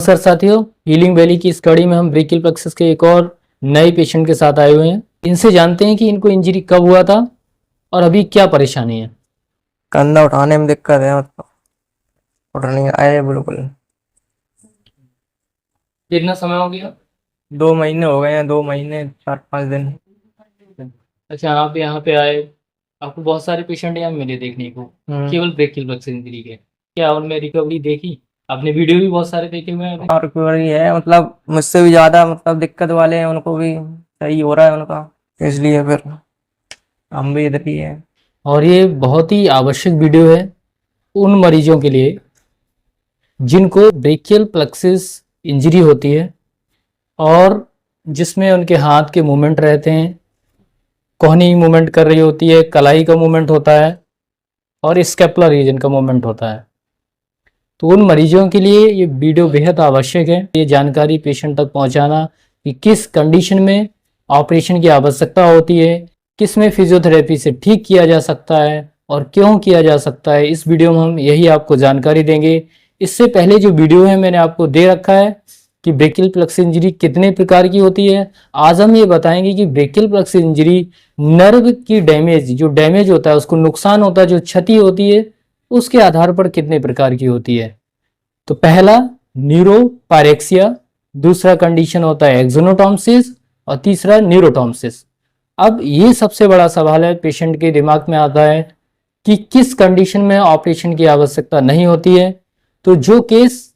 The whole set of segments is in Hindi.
सर साथियों, हीलिंग वैली की स्टडी में हम ब्रेकियल प्लेक्सस के एक और नए पेशेंट के साथ आए हुए हैं। इनसे जानते हैं कि इनको इंजरी कब हुआ था और अभी क्या परेशानी है। कंधा उठाने में दिक्कत है, मतलब उठ नहीं आए बिल्कुल। कितना समय हो गया? 2 महीने हो गए हैं, 2 महीने 4-5 दिन। अच्छा, आप यहाँ पे आए, आपको बहुत सारे पेशेंट यहाँ मिले देखने को, केवल ब्रेकियल प्लेक्सस इंजरी के। क्या उनमें रिकवरी देखी? आपने वीडियो भी बहुत सारे देखे हुए हैं अभी। और रिकवरी है, मतलब मुझसे भी ज्यादा मतलब दिक्कत वाले हैं, उनको भी सही हो रहा है उनका, इसलिए फिर हम भी इधर ही हैं। और ये बहुत ही आवश्यक वीडियो है उन मरीजों के लिए जिनको ब्रेकियल प्लेक्सस इंजरी होती है और जिसमें उनके हाथ के मूवमेंट रहते हैं, कोहनी मूवमेंट कर रही होती है, कलाई का मूवमेंट होता है और स्कैपुलर रीजन का मूवमेंट होता है। तो उन मरीजों के लिए ये वीडियो बेहद आवश्यक है। ये जानकारी पेशेंट तक पहुंचाना कि किस कंडीशन में ऑपरेशन की आवश्यकता होती है, किस में फिजियोथेरेपी से ठीक किया जा सकता है और क्यों किया जा सकता है, इस वीडियो में हम यही आपको जानकारी देंगे। इससे पहले जो वीडियो है मैंने आपको दे रखा है कि ब्रेकियल प्लेक्सस इंजरी कितने प्रकार की होती है। आज हम ये बताएंगे कि ब्रेकियल प्लेक्सस इंजरी नर्व की डैमेज, जो डैमेज होता है, उसको नुकसान होता है, जो क्षति होती है, उसके आधार पर कितने प्रकार की होती है। तो पहला न्यूरोपायरेक्सिया, दूसरा कंडीशन होता है एक्सोनोटॉमसिस और तीसरा न्यूरोटॉमसिस। अब ये सबसे बड़ा सवाल है पेशेंट के दिमाग में आता है कि किस कंडीशन में ऑपरेशन की आवश्यकता नहीं होती है। तो जो केस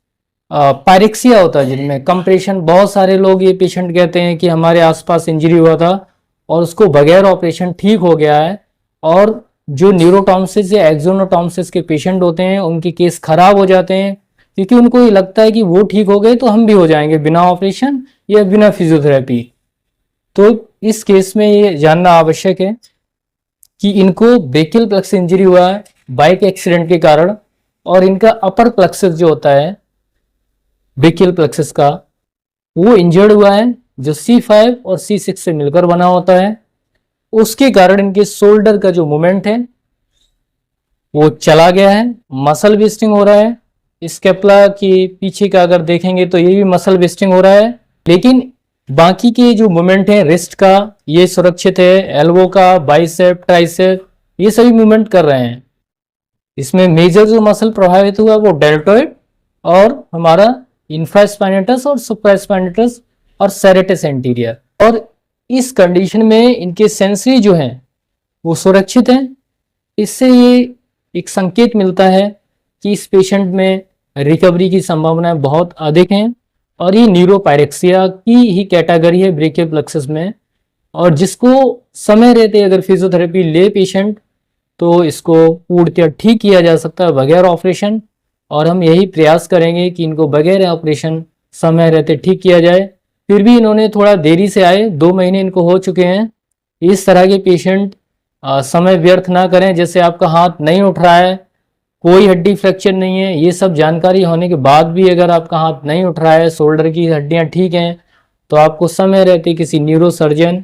पायरेक्सिया होता है, जिनमें कंप्रेशन, बहुत सारे लोग ये पेशेंट कहते हैं कि हमारे आसपास इंजरी हुआ था और उसको बगैर ऑपरेशन ठीक हो गया है। और जो न्यूरोटॉमसिस या एक्सोनोटॉमसिस के पेशेंट होते हैं उनके केस खराब हो जाते हैं क्योंकि उनको ये लगता है कि वो ठीक हो गए तो हम भी हो जाएंगे बिना ऑपरेशन या बिना फिजियोथेरेपी। तो इस केस में ये जानना आवश्यक है कि इनको ब्रेकियल प्लेक्सस इंजरी हुआ है बाइक एक्सीडेंट के कारण और इनका अपर प्लेक्सस जो होता है ब्रेकियल प्लेक्सस का, वो इंजर्ड हुआ है, जो C5 और C6 से मिलकर बना होता है। उसके कारण इनके शोल्डर का जो मूवमेंट है वो चला गया है, मसल वेस्टिंग हो रहा है। स्कैपुला के पीछे का अगर देखेंगे तो ये भी मसल वेस्टिंग हो रहा है, लेकिन बाकी के जो मूवमेंट है रिस्ट का ये सुरक्षित है, एल्बो का, बाइसेप, ट्राइसेप, ये सभी मूवमेंट कर रहे हैं। इसमें मेजर जो मसल प्रभावित हुआ वो डेल्टॉइड और हमारा इंफ्रास्पाइनेटस और सुप्रास्पाइनेटस और सेरेटस एंटीरियर। और इस कंडीशन में इनके सेंसरी जो हैं वो सुरक्षित हैं। इससे ये एक संकेत मिलता है कि इस पेशेंट में रिकवरी की संभावनाएं बहुत अधिक हैं और ये न्यूरोपायरेक्सिया की ही कैटेगरी है ब्रेकियल प्लेक्सस में। और जिसको समय रहते अगर फिजियोथेरेपी ले पेशेंट तो इसको पूर्णतः ठीक किया जा सकता है बगैर ऑपरेशन। और हम यही प्रयास करेंगे कि इनको बगैर ऑपरेशन समय रहते ठीक किया जाए। फिर भी इन्होंने थोड़ा देरी से आए, 2 महीने इनको हो चुके हैं। इस तरह के पेशेंट समय व्यर्थ ना करें। जैसे आपका हाथ नहीं उठ रहा है, कोई हड्डी फ्रैक्चर नहीं है, ये सब जानकारी होने के बाद भी अगर आपका हाथ नहीं उठ रहा है, शोल्डर की हड्डियां ठीक हैं, तो आपको समय रहते किसी न्यूरो सर्जन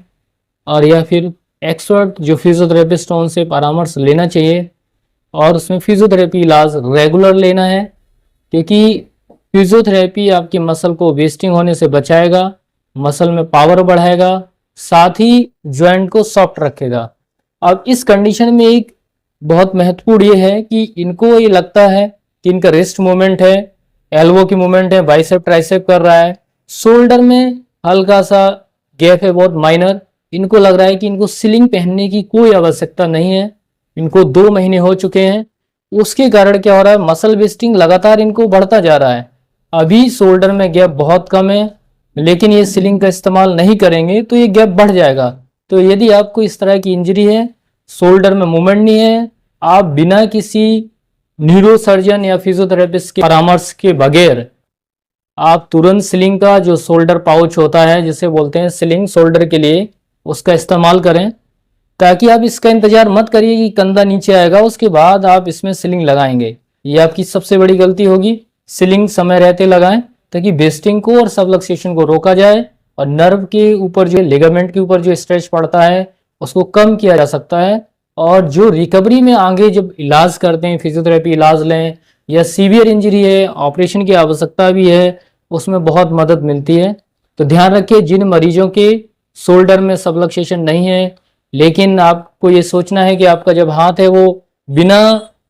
और या फिर एक्सपर्ट जो फिजियोथेरेपिस्ट हों उनसे परामर्श लेना चाहिए। और उसमें फिजियोथेरेपी इलाज रेगुलर लेना है क्योंकि फिजियोथेरेपी आपकी मसल को वेस्टिंग होने से बचाएगा, मसल में पावर बढ़ाएगा, साथ ही जॉइंट को सॉफ्ट रखेगा। अब इस कंडीशन में एक बहुत महत्वपूर्ण ये है कि इनको ये लगता है कि इनका रिस्ट मूवमेंट है, एल्बो की मूवमेंट है, बाइसेप ट्राइसेप कर रहा है, शोल्डर में हल्का सा गैप है, बहुत माइनर। इनको लग रहा है कि इनको सिलिंग पहनने की कोई आवश्यकता नहीं है। इनको 2 महीने हो चुके हैं, उसके कारण क्या हो रहा है, मसल वेस्टिंग लगातार इनको बढ़ता जा रहा है। अभी शोल्डर में गैप बहुत कम है, लेकिन ये सिलिंग का इस्तेमाल नहीं करेंगे तो ये गैप बढ़ जाएगा। तो यदि आपको इस तरह की इंजरी है, शोल्डर में मूवमेंट नहीं है, आप बिना किसी न्यूरो सर्जन या फिजियोथेरेपिस्ट के परामर्श के बगैर आप तुरंत सिलिंग का जो शोल्डर पाउच होता है, जिसे बोलते हैं सिलिंग शोल्डर के लिए, उसका इस्तेमाल करें। ताकि आप इसका इंतजार मत करिए कि कंधा नीचे आएगा उसके बाद आप इसमें सिलिंग लगाएंगे, ये आपकी सबसे बड़ी गलती होगी। सिलिंग समय रहते लगाएं ताकि वेस्टिंग को और सबलक्सेशन को रोका जाए और नर्व के ऊपर जो लिगामेंट के ऊपर जो स्ट्रेच पड़ता है उसको कम किया जा सकता है। और जो रिकवरी में आगे जब इलाज करते हैं, फिजियोथेरेपी इलाज लें या सीवियर इंजरी है, ऑपरेशन की आवश्यकता भी है, उसमें बहुत मदद मिलती है। तो ध्यान रखिए, जिन मरीजों के शोल्डर में सबलक्सेशन नहीं है, लेकिन आपको ये सोचना है कि आपका जब हाथ है वो बिना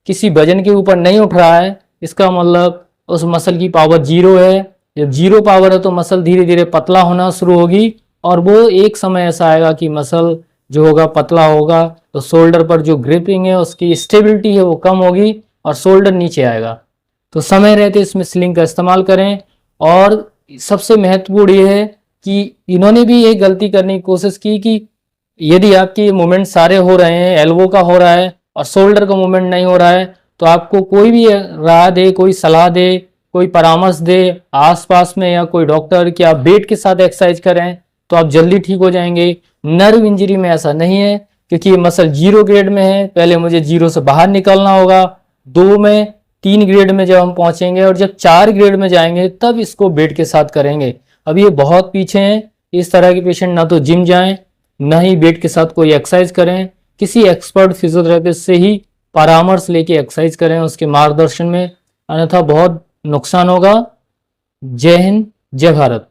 किसी वजन के ऊपर नहीं उठ रहा है, इसका मतलब उस मसल की पावर जीरो है। जब जीरो पावर है तो मसल धीरे धीरे पतला होना शुरू होगी, और वो एक समय ऐसा आएगा कि मसल जो होगा पतला होगा, तो शोल्डर पर जो ग्रिपिंग है उसकी स्टेबिलिटी है वो कम होगी और शोल्डर नीचे आएगा। तो समय रहते इसमें स्लिंग का इस्तेमाल करें। और सबसे महत्वपूर्ण ये है कि इन्होंने भी ये गलती करने की कोशिश की कि यदि आपके मूवमेंट सारे हो रहे हैं, एल्बो का हो रहा है और शोल्डर का मूवमेंट नहीं हो रहा है, तो आपको कोई भी राय दे, कोई सलाह दे, कोई परामर्श दे आसपास में या कोई डॉक्टर कि आप बेड के साथ एक्सरसाइज करें तो आप जल्दी ठीक हो जाएंगे। नर्व इंजरी में ऐसा नहीं है, क्योंकि ये मसल जीरो ग्रेड में है। पहले मुझे जीरो से बाहर निकलना होगा, 2 में 3 ग्रेड में जब हम पहुंचेंगे और जब 4 ग्रेड में जाएंगे तब इसको बेड के साथ करेंगे। अब ये बहुत पीछे हैं। इस तरह के पेशेंट ना तो जिम जाएं, ना ही बेड के साथ कोई एक्सरसाइज करें। किसी एक्सपर्ट फिजियोथेरेपिस्ट से ही परामर्श लेके एक्सरसाइज करें उसके मार्गदर्शन में, अन्यथा बहुत नुकसान होगा। जय हिंद, जय भारत।